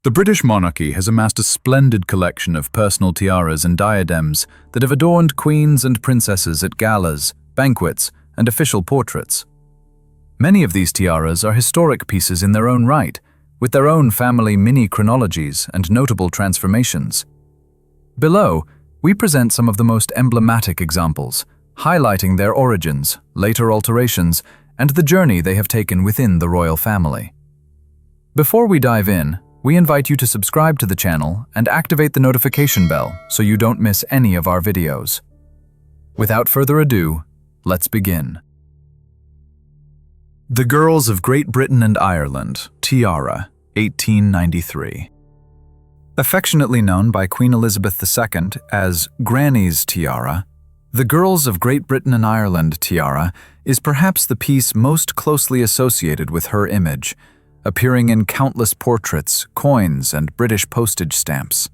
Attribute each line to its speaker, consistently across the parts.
Speaker 1: The British monarchy has amassed a splendid collection of personal tiaras and diadems that have adorned queens and princesses at galas, banquets, and official portraits. Many of these tiaras are historic pieces in their own right, with their own family mini-chronologies and notable transformations. Below, we present some of the most emblematic examples, highlighting their origins, later alterations, and the journey they have taken within the royal family. Before we dive in, we invite you to subscribe to the channel and activate the notification bell so you don't miss any of our videos. Without further ado, let's begin. The Girls of Great Britain and Ireland, Tiara, 1893. Affectionately known by Queen Elizabeth II as Granny's Tiara, the Girls of Great Britain and Ireland Tiara is perhaps the piece most closely associated with her image, appearing in countless portraits, coins, and British postage stamps.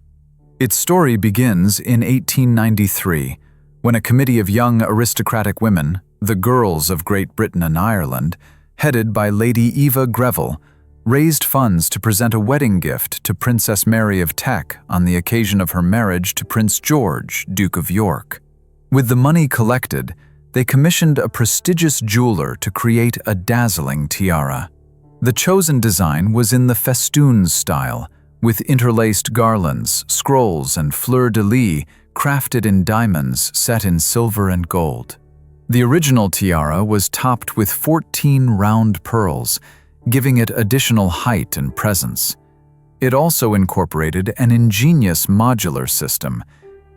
Speaker 1: Its story begins in 1893, when a committee of young aristocratic women, the Girls of Great Britain and Ireland, headed by Lady Eva Greville, raised funds to present a wedding gift to Princess Mary of Teck on the occasion of her marriage to Prince George, Duke of York. With the money collected, they commissioned a prestigious jeweler to create a dazzling tiara. The chosen design was in the festoons style, with interlaced garlands, scrolls, and fleur-de-lis crafted in diamonds set in silver and gold. The original tiara was topped with 14 round pearls, giving it additional height and presence. It also incorporated an ingenious modular system.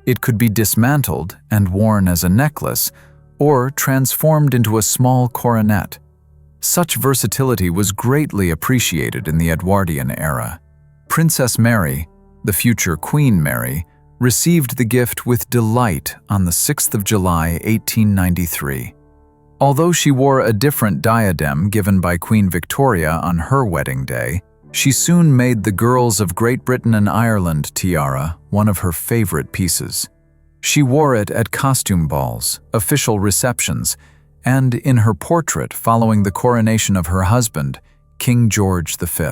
Speaker 1: It could be dismantled and worn as a necklace, or transformed into a small coronet. Such versatility was greatly appreciated in the Edwardian era. Princess Mary, the future Queen Mary, received the gift with delight on the 6th of July, 1893. Although she wore a different diadem given by Queen Victoria on her wedding day, she soon made the Girls of Great Britain and Ireland tiara one of her favorite pieces. She wore it at costume balls, official receptions, and in her portrait following the coronation of her husband, King George V.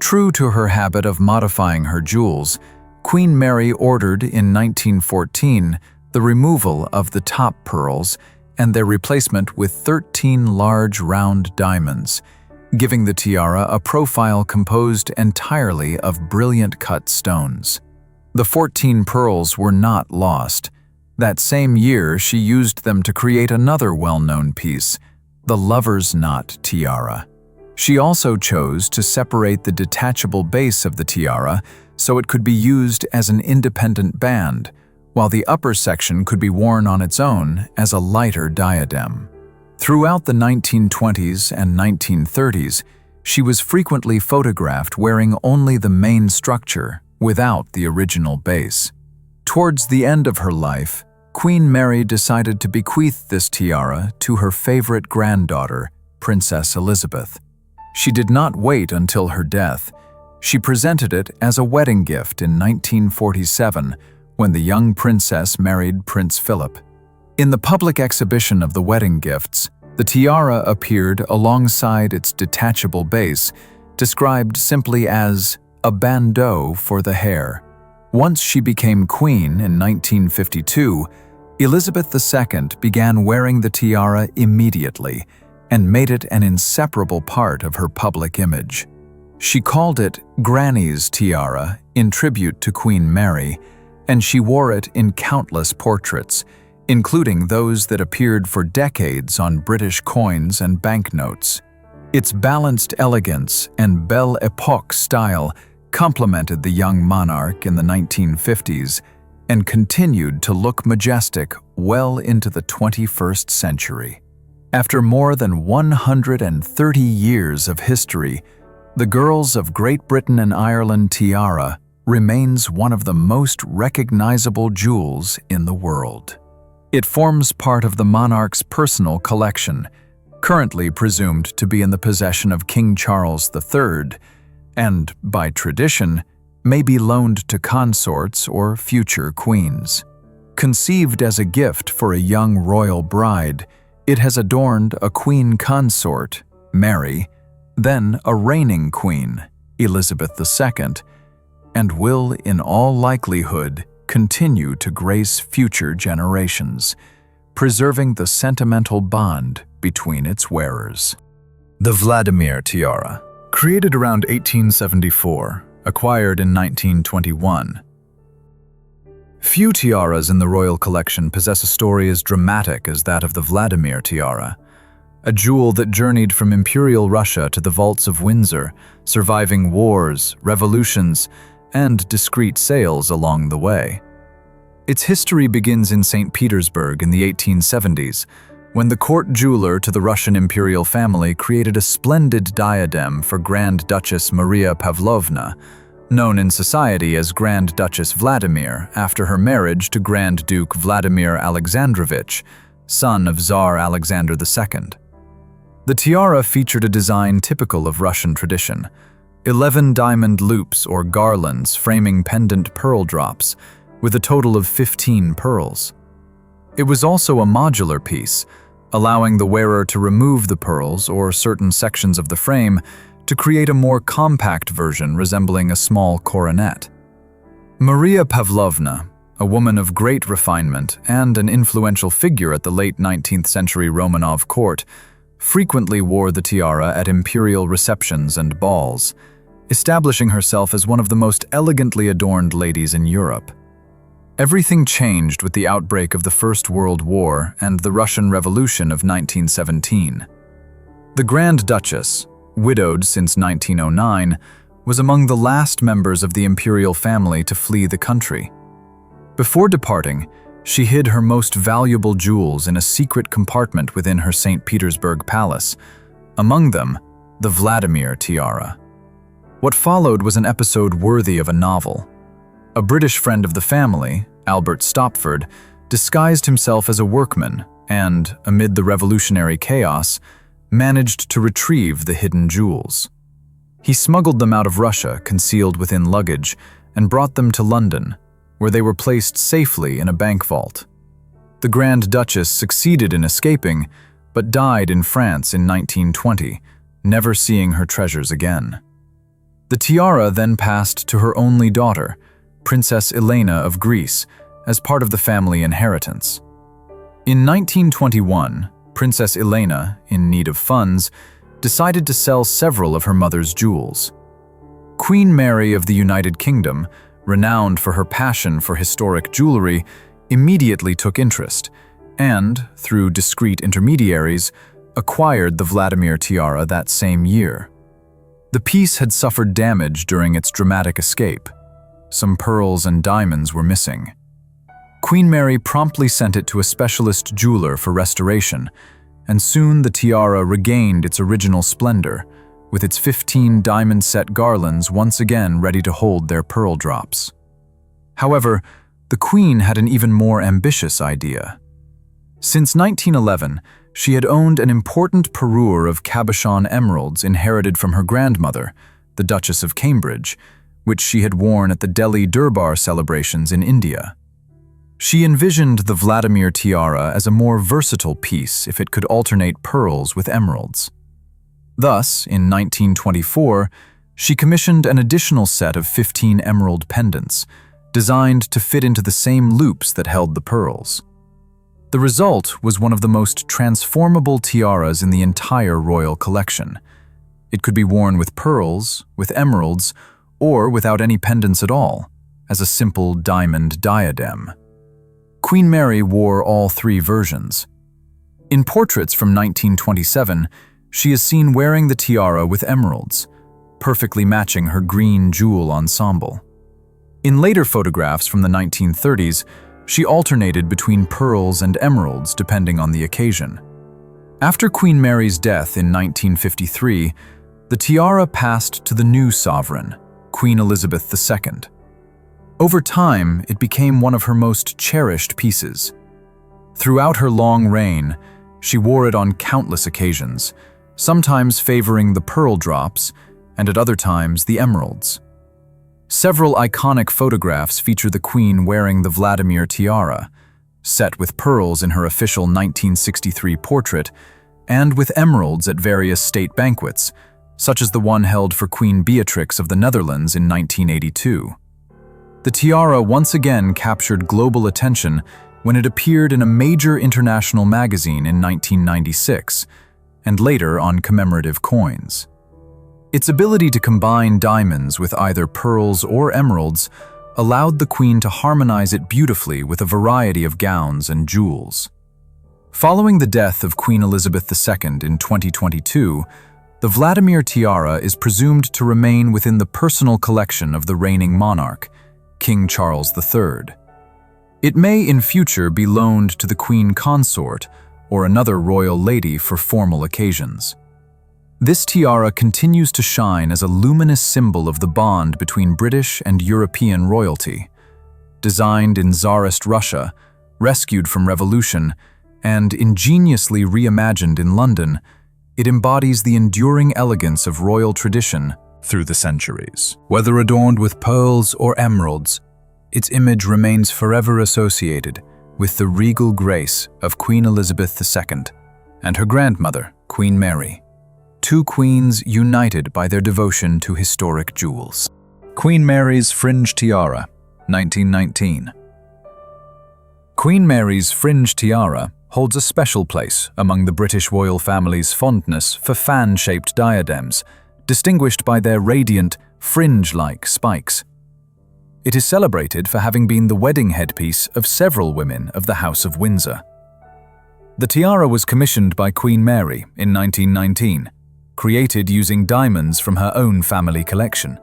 Speaker 1: True to her habit of modifying her jewels, Queen Mary ordered in 1914 the removal of the top pearls and their replacement with 13 large round diamonds, giving the tiara a profile composed entirely of brilliant cut stones. The 14 pearls were not lost. That same year, she used them to create another well-known piece, the Lover's Knot Tiara. She also chose to separate the detachable base of the tiara so it could be used as an independent band, while the upper section could be worn on its own as a lighter diadem. Throughout the 1920s and 1930s, she was frequently photographed wearing only the main structure, without the original base. Towards the end of her life, Queen Mary decided to bequeath this tiara to her favorite granddaughter, Princess Elizabeth. She did not wait until her death. She presented it as a wedding gift in 1947 when the young princess married Prince Philip. In the public exhibition of the wedding gifts, the tiara appeared alongside its detachable base, described simply as a bandeau for the hair. Once she became queen in 1952, Elizabeth II began wearing the tiara immediately and made it an inseparable part of her public image. She called it Granny's Tiara in tribute to Queen Mary, and she wore it in countless portraits, including those that appeared for decades on British coins and banknotes. Its balanced elegance and Belle Epoque style complemented the young monarch in the 1950s and continued to look majestic well into the 21st century. After more than 130 years of history, the Girls of Great Britain and Ireland tiara remains one of the most recognizable jewels in the world. It forms part of the monarch's personal collection, currently presumed to be in the possession of King Charles III, and, by tradition, may be loaned to consorts or future queens. Conceived as a gift for a young royal bride, it has adorned a queen consort, Mary, then a reigning queen, Elizabeth II, and will, in all likelihood, continue to grace future generations, preserving the sentimental bond between its wearers. The Vladimir Tiara, created around 1874, acquired in 1921. Few tiaras in the royal collection possess a story as dramatic as that of the Vladimir Tiara, a jewel that journeyed from Imperial Russia to the vaults of Windsor, surviving wars, revolutions, and discreet sales along the way. Its history begins in St. Petersburg in the 1870s, when the court jeweler to the Russian imperial family created a splendid diadem for Grand Duchess Maria Pavlovna, known in society as Grand Duchess Vladimir after her marriage to Grand Duke Vladimir Alexandrovich, son of Tsar Alexander II. The tiara featured a design typical of Russian tradition: 11 diamond loops or garlands framing pendant pearl drops, with a total of 15 pearls. It was also a modular piece, allowing the wearer to remove the pearls or certain sections of the frame to create a more compact version resembling a small coronet. Maria Pavlovna, a woman of great refinement and an influential figure at the late 19th century Romanov court, frequently wore the tiara at imperial receptions and balls, establishing herself as one of the most elegantly adorned ladies in Europe. Everything changed with the outbreak of the First World War and the Russian Revolution of 1917. The Grand Duchess, widowed since 1909, was among the last members of the imperial family to flee the country. Before departing, she hid her most valuable jewels in a secret compartment within her St. Petersburg palace, among them the Vladimir Tiara. What followed was an episode worthy of a novel. A British friend of the family, Albert Stopford, disguised himself as a workman and, amid the revolutionary chaos, managed to retrieve the hidden jewels. He smuggled them out of Russia, concealed within luggage, and brought them to London, where they were placed safely in a bank vault. The Grand Duchess succeeded in escaping, but died in France in 1920, never seeing her treasures again. The tiara then passed to her only daughter, Princess Elena of Greece, as part of the family inheritance. In 1921, Princess Elena, in need of funds, decided to sell several of her mother's jewels. Queen Mary of the United Kingdom, renowned for her passion for historic jewelry, immediately took interest and, through discreet intermediaries, acquired the Vladimir Tiara that same year. The piece had suffered damage during its dramatic escape. Some pearls and diamonds were missing. Queen Mary promptly sent it to a specialist jeweler for restoration, and soon the tiara regained its original splendor, with its 15 diamond-set garlands once again ready to hold their pearl drops. However, the Queen had an even more ambitious idea. Since 1911, she had owned an important parure of cabochon emeralds inherited from her grandmother, the Duchess of Cambridge, which she had worn at the Delhi Durbar celebrations in India. She envisioned the Vladimir Tiara as a more versatile piece if it could alternate pearls with emeralds. Thus, in 1924, she commissioned an additional set of 15 emerald pendants, designed to fit into the same loops that held the pearls. The result was one of the most transformable tiaras in the entire royal collection. It could be worn with pearls, with emeralds, or without any pendants at all, as a simple diamond diadem. Queen Mary wore all three versions. In portraits from 1927, she is seen wearing the tiara with emeralds, perfectly matching her green jewel ensemble. In later photographs from the 1930s, she alternated between pearls and emeralds depending on the occasion. After Queen Mary's death in 1953, the tiara passed to the new sovereign, Queen Elizabeth II. Over time, it became one of her most cherished pieces. Throughout her long reign, she wore it on countless occasions, sometimes favoring the pearl drops, and at other times the emeralds. Several iconic photographs feature the Queen wearing the Vladimir Tiara, set with pearls in her official 1963 portrait, and with emeralds at various state banquets, such as the one held for Queen Beatrix of the Netherlands in 1982. The tiara once again captured global attention when it appeared in a major international magazine in 1996, and later on commemorative coins. Its ability to combine diamonds with either pearls or emeralds allowed the Queen to harmonize it beautifully with a variety of gowns and jewels. Following the death of Queen Elizabeth II in 2022, the Vladimir Tiara is presumed to remain within the personal collection of the reigning monarch, King Charles III. It may in future be loaned to the Queen Consort or another royal lady for formal occasions. This tiara continues to shine as a luminous symbol of the bond between British and European royalty. Designed in Tsarist Russia, rescued from revolution, and ingeniously reimagined in London, it embodies the enduring elegance of royal tradition through the centuries. Whether adorned with pearls or emeralds, its image remains forever associated with the regal grace of Queen Elizabeth II and her grandmother, Queen Mary, two queens united by their devotion to historic jewels. Queen Mary's Fringe Tiara, 1919. Queen Mary's Fringe Tiara holds a special place among the British royal family's fondness for fan-shaped diadems, distinguished by their radiant, fringe-like spikes. It is celebrated for having been the wedding headpiece of several women of the House of Windsor. The tiara was commissioned by Queen Mary in 1919, created using diamonds from her own family collection.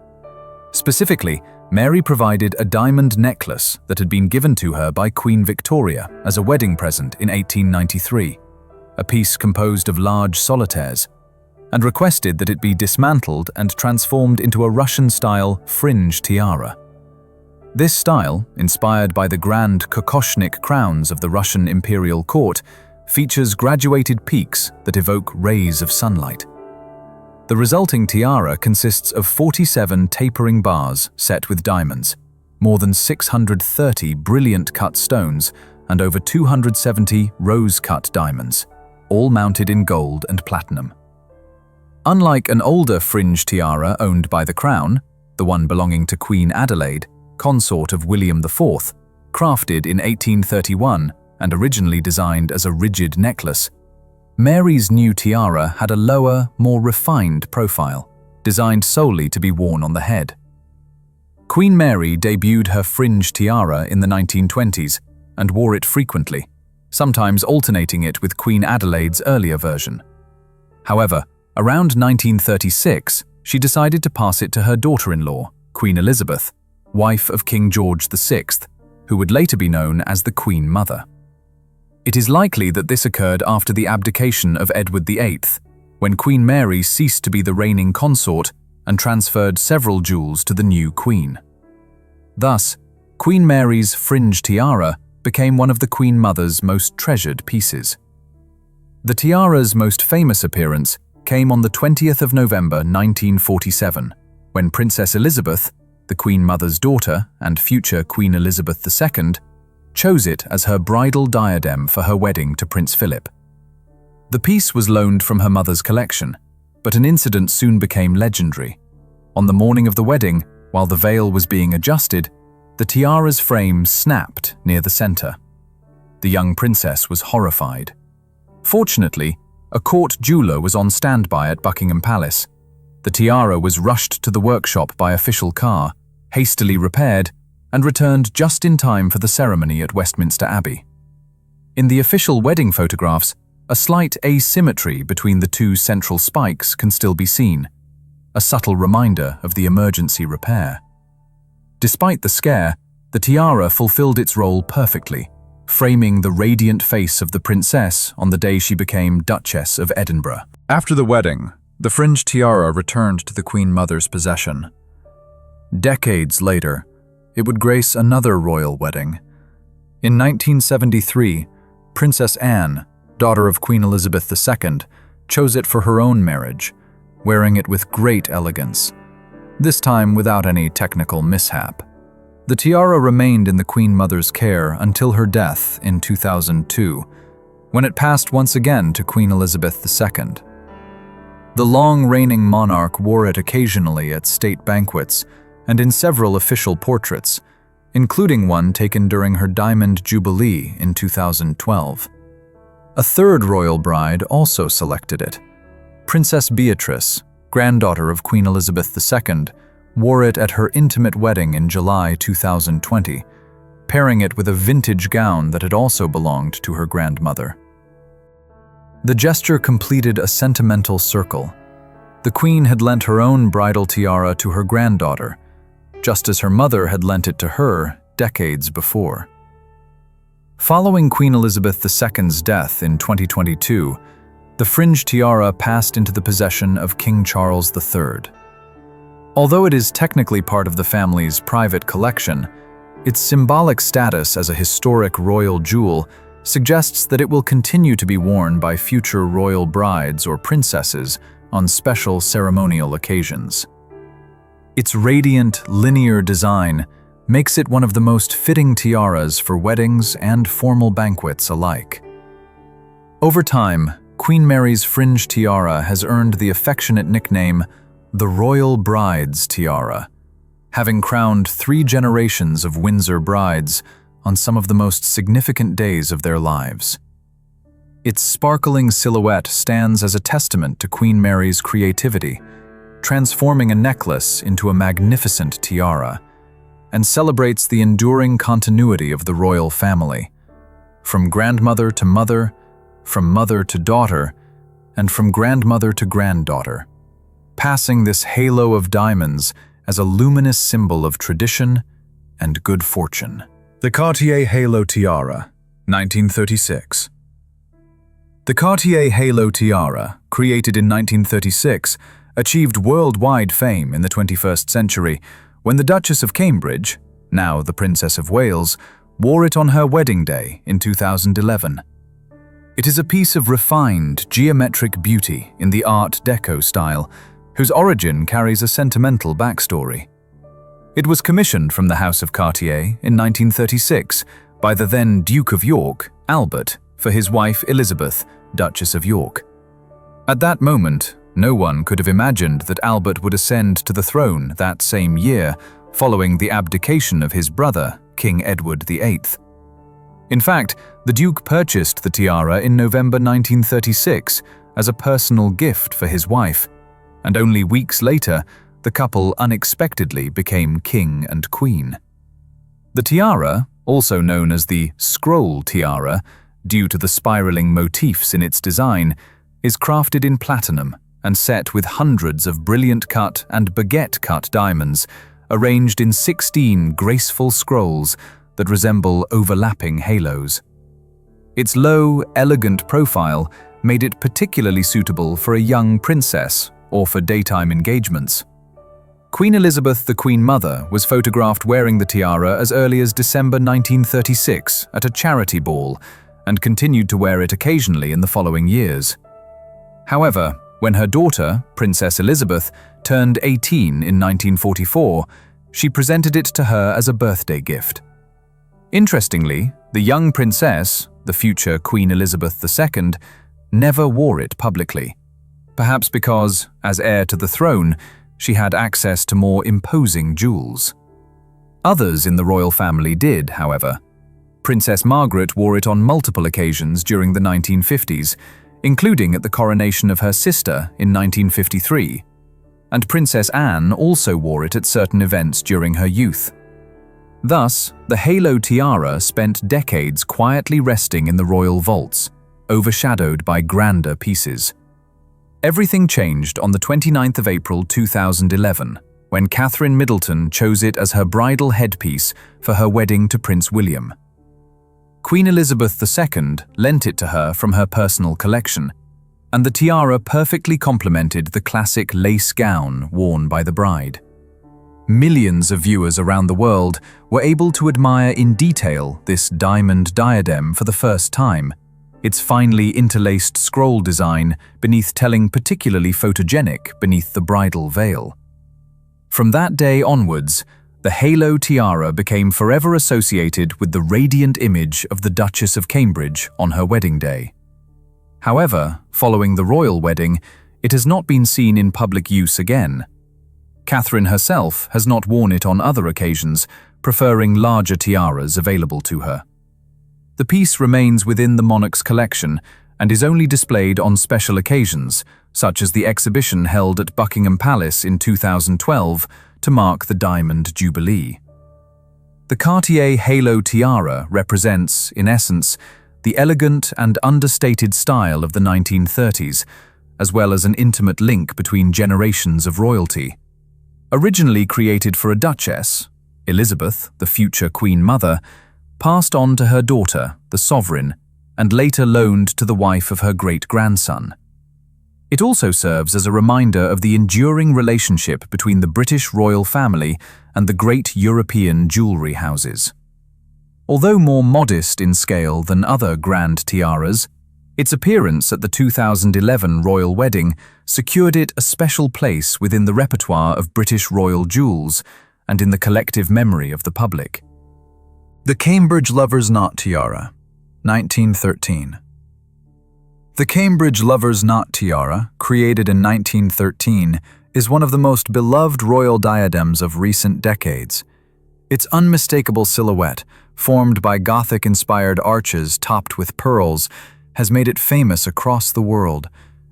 Speaker 1: Specifically, Mary provided a diamond necklace that had been given to her by Queen Victoria as a wedding present in 1893, a piece composed of large solitaires, and requested that it be dismantled and transformed into a Russian-style fringe tiara. This style, inspired by the grand kokoshnik crowns of the Russian imperial court, features graduated peaks that evoke rays of sunlight. The resulting tiara consists of 47 tapering bars set with diamonds, more than 630 brilliant cut stones, and over 270 rose-cut diamonds, all mounted in gold and platinum. Unlike an older fringe tiara owned by the Crown, the one belonging to Queen Adelaide, consort of William IV, crafted in 1831 and originally designed as a rigid necklace, Mary's new tiara had a lower, more refined profile, designed solely to be worn on the head. Queen Mary debuted her fringe tiara in the 1920s and wore it frequently, sometimes alternating it with Queen Adelaide's earlier version. However, around 1936, she decided to pass it to her daughter-in-law, Queen Elizabeth, wife of King George VI, who would later be known as the Queen Mother. It is likely that this occurred after the abdication of Edward VIII, when Queen Mary ceased to be the reigning consort and transferred several jewels to the new queen. Thus, Queen Mary's fringe tiara became one of the Queen Mother's most treasured pieces. The tiara's most famous appearance came on the 20th of November 1947, when Princess Elizabeth, the Queen Mother's daughter and future Queen Elizabeth II, chose it as her bridal diadem for her wedding to Prince Philip. The piece was loaned from her mother's collection, but an incident soon became legendary. On the morning of the wedding, while the veil was being adjusted, the tiara's frame snapped near the center. The young princess was horrified. Fortunately, a court jeweler was on standby at Buckingham Palace. The tiara was rushed to the workshop by official car, hastily repaired, and returned just in time for the ceremony at Westminster Abbey. In the official wedding photographs, a slight asymmetry between the two central spikes can still be seen, a subtle reminder of the emergency repair. Despite the scare, the tiara fulfilled its role perfectly, framing the radiant face of the princess on the day she became Duchess of Edinburgh. After the wedding, the fringe tiara returned to the Queen Mother's possession. Decades later, it would grace another royal wedding. In 1973, Princess Anne, daughter of Queen Elizabeth II, chose it for her own marriage, wearing it with great elegance, this time without any technical mishap. The tiara remained in the Queen Mother's care until her death in 2002, when it passed once again to Queen Elizabeth II. The long-reigning monarch wore it occasionally at state banquets and in several official portraits, including one taken during her Diamond Jubilee in 2012. A third royal bride also selected it. Princess Beatrice, granddaughter of Queen Elizabeth II, wore it at her intimate wedding in July 2020, pairing it with a vintage gown that had also belonged to her grandmother. The gesture completed a sentimental circle. The Queen had lent her own bridal tiara to her granddaughter, just as her mother had lent it to her decades before. Following Queen Elizabeth II's death in 2022, the Fringe tiara passed into the possession of King Charles III. Although it is technically part of the family's private collection, its symbolic status as a historic royal jewel suggests that it will continue to be worn by future royal brides or princesses on special ceremonial occasions. Its radiant, linear design makes it one of the most fitting tiaras for weddings and formal banquets alike. Over time, Queen Mary's Fringe tiara has earned the affectionate nickname the Royal Bride's Tiara, having crowned 3 generations of Windsor brides on some of the most significant days of their lives. Its sparkling silhouette stands as a testament to Queen Mary's creativity, transforming a necklace into a magnificent tiara, and celebrates the enduring continuity of the royal family, from grandmother to mother, from mother to daughter, and from grandmother to granddaughter, passing this halo of diamonds as a luminous symbol of tradition and good fortune. The Cartier Halo Tiara, 1936. The Cartier Halo Tiara, created in 1936, achieved worldwide fame in the 21st century when the Duchess of Cambridge, now the Princess of Wales, wore it on her wedding day in 2011. It is a piece of refined, geometric beauty in the Art Deco style, whose origin carries a sentimental backstory. It was commissioned from the House of Cartier in 1936 by the then Duke of York, Albert, for his wife Elizabeth, Duchess of York. At that moment, no one could have imagined that Albert would ascend to the throne that same year, following the abdication of his brother, King Edward VIII. In fact, the Duke purchased the tiara in November 1936 as a personal gift for his wife, and only weeks later, the couple unexpectedly became king and queen. The tiara, also known as the scroll tiara, due to the spiraling motifs in its design, is crafted in platinum and set with hundreds of brilliant cut and baguette-cut diamonds, arranged in 16 graceful scrolls that resemble overlapping halos. Its low, elegant profile made it particularly suitable for a young princess or for daytime engagements. Queen Elizabeth, the Queen Mother, was photographed wearing the tiara as early as December 1936 at a charity ball and continued to wear it occasionally in the following years. However, when her daughter, Princess Elizabeth, turned 18 in 1944, she presented it to her as a birthday gift. Interestingly, the young princess, the future Queen Elizabeth II, never wore it publicly, perhaps because, as heir to the throne, she had access to more imposing jewels. Others in the royal family did, however. Princess Margaret wore it on multiple occasions during the 1950s, including at the coronation of her sister in 1953, and Princess Anne also wore it at certain events during her youth. Thus, the halo tiara spent decades quietly resting in the royal vaults, overshadowed by grander pieces. Everything changed on the 29th of April 2011, when Catherine Middleton chose it as her bridal headpiece for her wedding to Prince William. Queen Elizabeth II lent it to her from her personal collection, and the tiara perfectly complemented the classic lace gown worn by the bride. Millions of viewers around the world were able to admire in detail this diamond diadem for the first time, its finely interlaced scroll design beneath telling particularly photogenic beneath the bridal veil. From that day onwards, the halo tiara became forever associated with the radiant image of the Duchess of Cambridge on her wedding day. However, following the royal wedding, it has not been seen in public use again. Catherine herself has not worn it on other occasions, preferring larger tiaras available to her. The piece remains within the monarch's collection and is only displayed on special occasions, such as the exhibition held at Buckingham Palace in 2012 to mark the Diamond Jubilee. The Cartier Halo Tiara represents, in essence, the elegant and understated style of the 1930s, as well as an intimate link between generations of royalty. Originally created for a duchess, Elizabeth, the future Queen Mother, passed on to her daughter, the sovereign, and later loaned to the wife of her great-grandson. It also serves as a reminder of the enduring relationship between the British royal family and the great European jewelry houses. Although more modest in scale than other grand tiaras, its appearance at the 2011 royal wedding secured it a special place within the repertoire of British royal jewels and in the collective memory of the public. The Cambridge Lover's Knot Tiara, 1913. The Cambridge Lover's Knot Tiara, created in 1913, is one of the most beloved royal diadems of recent decades. Its unmistakable silhouette, formed by Gothic-inspired arches topped with pearls, has made it famous across the world,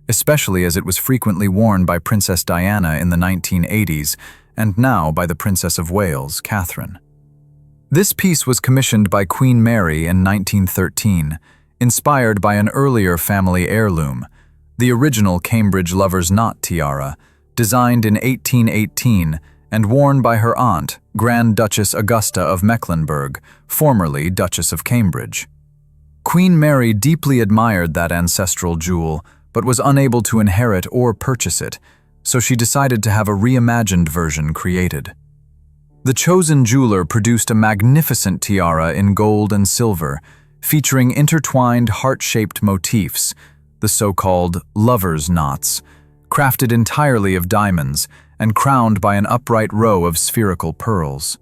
Speaker 1: especially as it was frequently worn by Princess Diana in the 1980s and now by the Princess of Wales, Catherine. This piece was commissioned by Queen Mary in 1913, inspired by an earlier family heirloom, the original Cambridge Lover's Knot Tiara, designed in 1818 and worn by her aunt, Grand Duchess Augusta of Mecklenburg, formerly Duchess of Cambridge. Queen Mary deeply admired that ancestral jewel, but was unable to inherit or purchase it, so she decided to have a reimagined version created. The chosen jeweler produced a magnificent tiara in gold and silver, featuring intertwined heart-shaped motifs, the so-called lover's knots, crafted entirely of diamonds and crowned by an upright row of spherical pearls.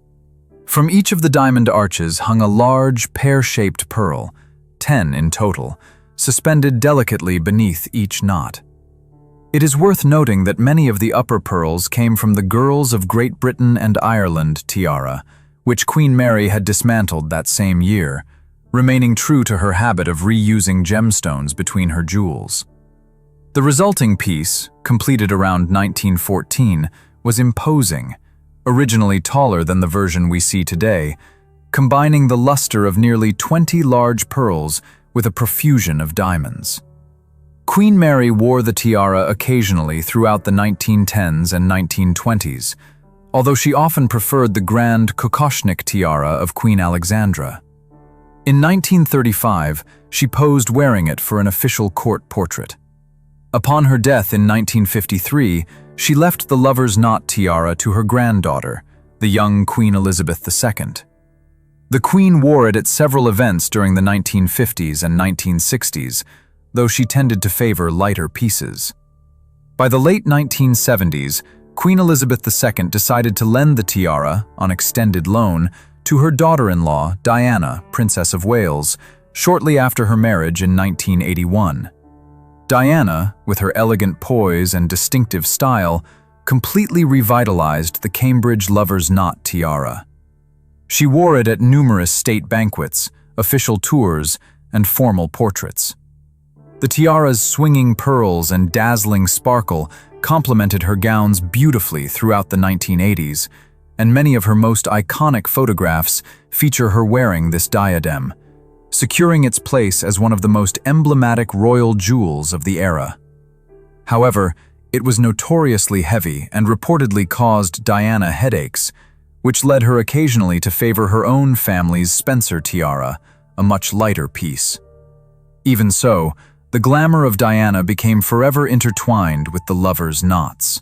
Speaker 1: From each of the diamond arches hung a large, pear-shaped pearl, 10 in total, suspended delicately beneath each knot. It is worth noting that many of the upper pearls came from the Girls of Great Britain and Ireland tiara, which Queen Mary had dismantled that same year, remaining true to her habit of reusing gemstones between her jewels. The resulting piece, completed around 1914, was imposing, originally taller than the version we see today, combining the luster of nearly 20 large pearls with a profusion of diamonds. Queen Mary wore the tiara occasionally throughout the 1910s and 1920s, although she often preferred the grand Kokoshnik tiara of Queen Alexandra. In 1935, she posed wearing it for an official court portrait. Upon her death in 1953, she left the lover's knot tiara to her granddaughter, the young Queen Elizabeth II. The Queen wore it at several events during the 1950s and 1960s, though she tended to favor lighter pieces. By the late 1970s, Queen Elizabeth II decided to lend the tiara, on extended loan, to her daughter-in-law, Diana, Princess of Wales, shortly after her marriage in 1981. Diana, with her elegant poise and distinctive style, completely revitalized the Cambridge Lover's Knot tiara. She wore it at numerous state banquets, official tours, and formal portraits. The tiara's swinging pearls and dazzling sparkle complemented her gowns beautifully throughout the 1980s, and many of her most iconic photographs feature her wearing this diadem, securing its place as one of the most emblematic royal jewels of the era. However, it was notoriously heavy and reportedly caused Diana headaches, which led her occasionally to favor her own family's Spencer tiara, a much lighter piece. Even so, the glamour of Diana became forever intertwined with the lover's knots.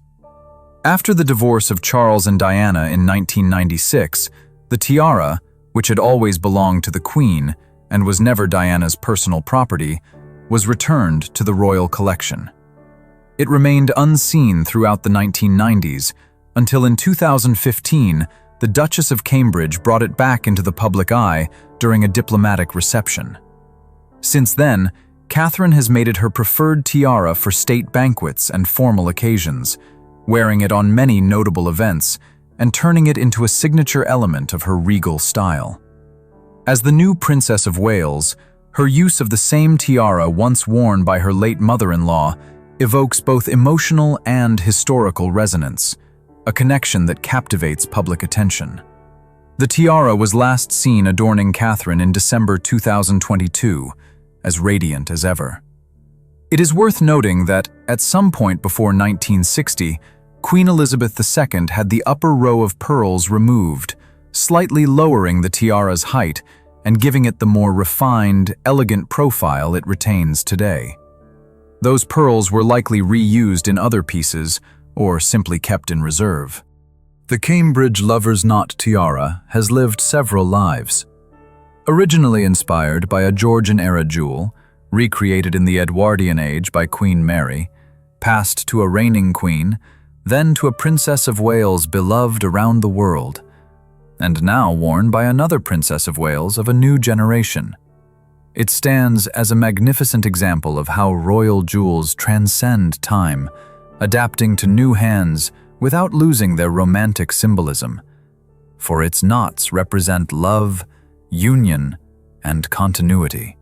Speaker 1: After the divorce of Charles and Diana in 1996, the tiara, which had always belonged to the Queen and was never Diana's personal property, was returned to the royal collection. It remained unseen throughout the 1990s until in 2015, the Duchess of Cambridge brought it back into the public eye during a diplomatic reception. Since then, Catherine has made it her preferred tiara for state banquets and formal occasions, wearing it on many notable events, and turning it into a signature element of her regal style. As the new Princess of Wales, her use of the same tiara once worn by her late mother-in-law evokes both emotional and historical resonance, a connection that captivates public attention. The tiara was last seen adorning Catherine in December 2022, as radiant as ever. It is worth noting that, at some point before 1960, Queen Elizabeth II had the upper row of pearls removed, slightly lowering the tiara's height and giving it the more refined, elegant profile it retains today. Those pearls were likely reused in other pieces or simply kept in reserve. The Cambridge Lover's Knot tiara has lived several lives. Originally inspired by a Georgian-era jewel, recreated in the Edwardian age by Queen Mary, passed to a reigning queen, then to a Princess of Wales beloved around the world, and now worn by another Princess of Wales of a new generation. It stands as a magnificent example of how royal jewels transcend time, adapting to new hands without losing their romantic symbolism, for its knots represent love, union, and continuity.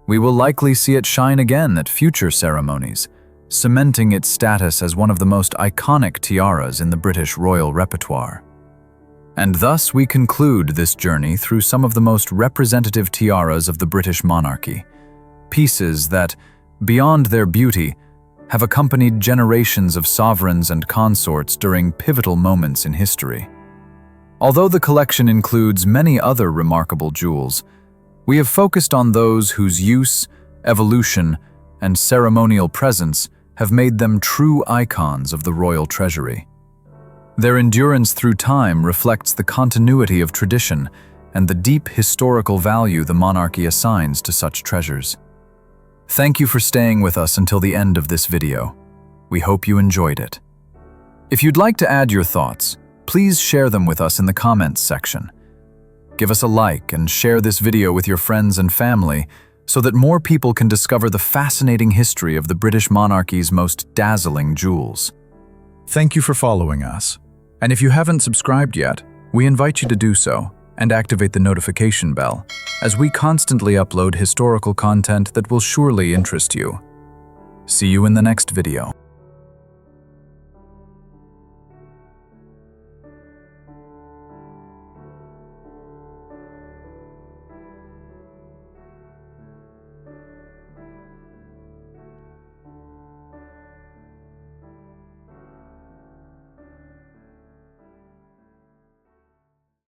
Speaker 1: We will likely see it shine again at future ceremonies, cementing its status as one of the most iconic tiaras in the British royal repertoire. And thus we conclude this journey through some of the most representative tiaras of the British monarchy, pieces that, beyond their beauty, have accompanied generations of sovereigns and consorts during pivotal moments in history. Although the collection includes many other remarkable jewels, we have focused on those whose use, evolution, and ceremonial presence have made them true icons of the royal treasury. Their endurance through time reflects the continuity of tradition and the deep historical value the monarchy assigns to such treasures. Thank you for staying with us until the end of this video. We hope you enjoyed it. If you'd like to add your thoughts, please share them with us in the comments section. Give us a like and share this video with your friends and family so that more people can discover the fascinating history of the British monarchy's most dazzling jewels. Thank you for following us. And if you haven't subscribed yet, we invite you to do so and activate the notification bell, as we constantly upload historical content that will surely interest you. See you in the next video.